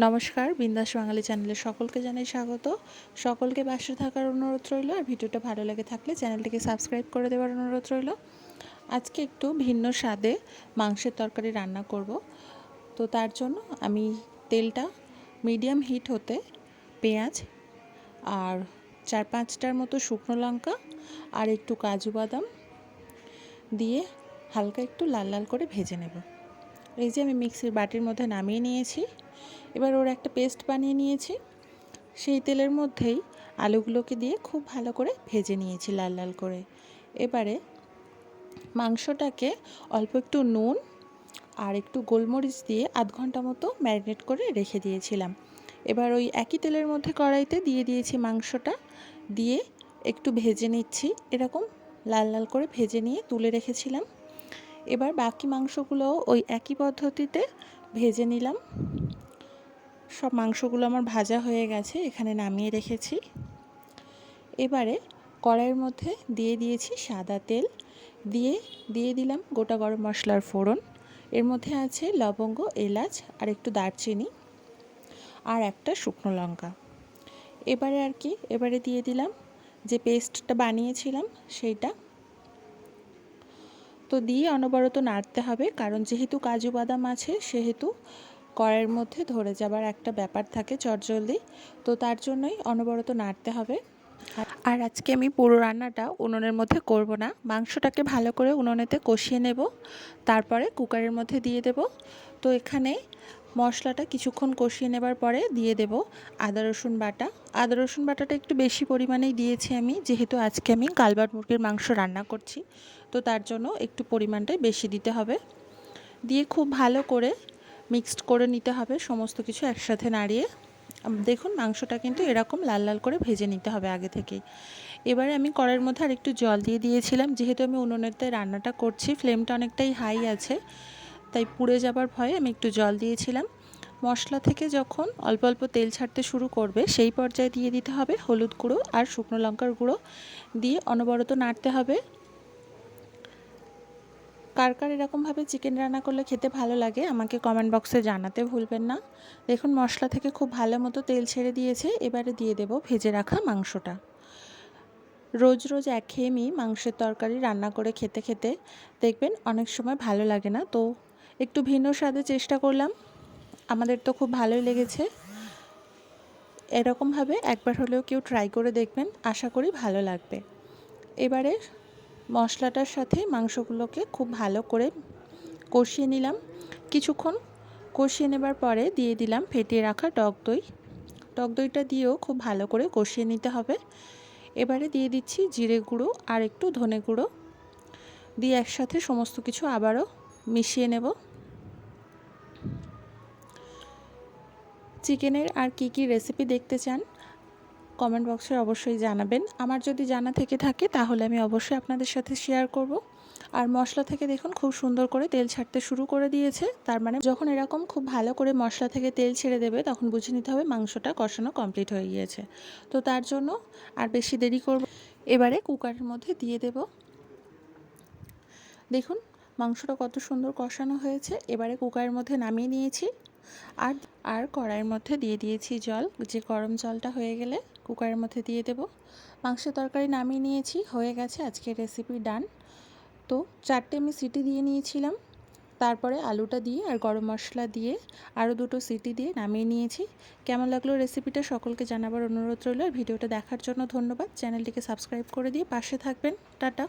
নমস্কার, বিন্দাস বাঙালি চ্যানেলে সকলকে জানাই স্বাগত। সকলকে পাশে থাকার অনুরোধ রইল, আর ভিডিওটা ভালো লেগে থাকলে চ্যানেলটিকে সাবস্ক্রাইব করে দেওয়ার অনুরোধ রইল। আজকে একটু ভিন্ন স্বাদে মাংসের তরকারি রান্না করব। তো তার জন্য আমি তেলটা মিডিয়াম হিট হতে পেঁয়াজ আর 4-5টার মতো শুকনো লঙ্কা আর একটু কাজু বাদাম দিয়ে হালকা একটু লাল লাল করে ভেজে নেব। এই যে আমি মিক্সির বাটির মধ্যে নামিয়ে নিয়েছি। এবার ওর একটা পেস্ট বানিয়ে নিয়েছি। সেই তেলের মধ্যেই আলুগুলোকে দিয়ে খুব ভালো করে ভেজে নিয়েছি লাল লাল করে। এবারে মাংসটাকে অল্প একটু নুন আর একটু গোলমরিচ দিয়ে আধ ঘন্টা মতো ম্যারিনেট করে রেখে দিয়েছিলাম। এবার ওই একই তেলের মধ্যে কড়াইতে দিয়ে দিয়েছি মাংসটা, দিয়ে একটু ভেজে নিচ্ছি। এরকম লাল লাল করে ভেজে নিয়ে তুলে রেখেছিলাম। এবার বাকি মাংসগুলোও ওই একই পদ্ধতিতে ভেজে নিলাম। সব মাংসগুলো আমার ভাজা হয়ে গেছে, এখানে নামিয়ে রেখেছি। এবারে কড়াইয়ের মধ্যে দিয়ে দিয়েছি সাদা তেল, দিয়ে দিলাম গোটা গরম মশলার ফোড়ন। এর মধ্যে আছে লবঙ্গ, এলাচ আর একটু দারচিনি আর একটা শুকনো লঙ্কা। এবারে দিয়ে দিলাম যে পেস্টটা বানিয়েছিলাম সেইটা। তো দিয়ে অনবরত নাড়তে হবে, কারণ যেহেতু কাজু বাদাম আছে সেহেতু কড়াইয়ের মধ্যে ধরে যাবার একটা ব্যাপার থাকে চটজলদি। তো তার জন্যই অনবরত নাড়তে হবে। আর আজকে আমি পুরো রান্নাটা উনুনের মধ্যে করব না, মাংসটাকে ভালো করে উনুনেতে কষিয়ে নেব, তারপরে কুকারের মধ্যে দিয়ে দেব। তো এখানে মশলাটা কিছুক্ষণ কষিয়ে নেবার পরে দিয়ে দেব আদা রসুন বাটা। আদা রসুন বাটাটা একটু বেশি পরিমাণেই দিয়েছি আমি, যেহেতু আজকে আমি কালবাট মুরগির মাংস রান্না করছি। তো তার জন্য একটু পরিমাণটাই বেশি দিতে হবে। দিয়ে খুব ভালো করে মিক্সড করে নিতে হবে সমস্ত কিছু একসাথে নাড়িয়ে। দেখুন মাংসটা কিন্তু এরকম লাল লাল করে ভেজে নিতে হবে আগে থেকেই। এবারে আমি কড়াইয়ের মধ্যে আর একটু জল দিয়ে দিয়েছিলাম, যেহেতু আমি উনুনেতে রান্নাটা করছি, ফ্লেমটা অনেকটাই হাই আছে, তাই পুড়ে যাবার ভয়ে আমি একটু জল দিয়েছিলাম। মশলা থেকে যখন অল্প অল্প তেল ছাড়তে শুরু করবে সেই পর্যায়ে দিয়ে দিতে হবে হলুদ গুঁড়ো আর শুকনো লঙ্কার গুঁড়ো, দিয়ে অনবরত নাড়তে হবে। কার কার এরকমভাবে চিকেন রান্না করলে খেতে ভালো লাগে আমাকে কমেন্ট বক্সে জানাতে ভুলবেন না। দেখুন মশলা থেকে খুব ভালো মতো তেল ছেড়ে দিয়েছে। এবারে দিয়ে দেব ভেজে রাখা মাংসটা। রোজ রোজ একঘেয়েমি মাংসের তরকারি রান্না করে খেতে খেতে দেখবেন অনেক সময় ভালো লাগে না। তো একটু ভিন্ন স্বাদে চেষ্টা করলাম, আমাদের তো খুব ভালোই লেগেছে। এরকমভাবে একবার হলেও কেউ ট্রাই করে দেখবেন, আশা করি ভালো লাগবে। এবারে মশলাটার সাথে মাংসগুলোকে খুব ভালো করে কষিয়ে নিলাম। কিছুক্ষণ কষিয়ে নেবার পরে দিয়ে দিলাম ফেটিয়ে রাখা টক দই। টক দইটা দিয়েও খুব ভালো করে কষিয়ে নিতে হবে। এবারে দিয়ে দিচ্ছি জিরে গুঁড়ো আর একটু ধনে গুঁড়ো, দিয়ে একসাথে সমস্ত কিছু আবারও মিশিয়ে নেব। চিকেনের আর কি কি রেসিপি দেখতে চান কমেন্ট বক্সে অবশ্যই জানাবেন। আমার যদি জানা থেকে থাকে তাহলে আমি অবশ্যই আপনাদের সাথে শেয়ার করব। আর মশলা থেকে দেখুন খুব সুন্দর করে তেল ছাড়তে শুরু করে দিয়েছে, তার মানে যখন এরকম খুব ভালো করে মশলা থেকে তেল ছেড়ে দেবে তখন বুঝে নিতে হবে মাংসটা কষানো কমপ্লিট হয়ে গিয়েছে। তো তার জন্য আর বেশি দেরি করব। এবারে কুকারের মধ্যে দিয়ে দেব। দেখুন মাংসটা কত সুন্দর কষানো হয়েছে। এবারে কুকারের মধ্যে নামিয়ে নিয়েছি, আর কড়াইয়ের মধ্যে দিয়ে দিয়েছি জল। যে গরম জলটা হয়ে গেলে কুকারের মধ্যে দিয়ে দেব। মাংসের তরকারি নামিয়ে নিয়েছি, হয়ে গেছে আজকের রেসিপি ডান। তো 4টে আমি সিটি দিয়ে নিয়েছিলাম, তারপরে আলুটা দিয়ে আর গরম মশলা দিয়ে আরও 2টো সিটি দিয়ে নামিয়ে নিয়েছি। কেমন লাগলো রেসিপিটা সকলকে জানাবার অনুরোধ রইল। আর ভিডিওটা দেখার জন্য ধন্যবাদ। চ্যানেলটিকে সাবস্ক্রাইব করে দিয়ে পাশে থাকবেন। টাটা।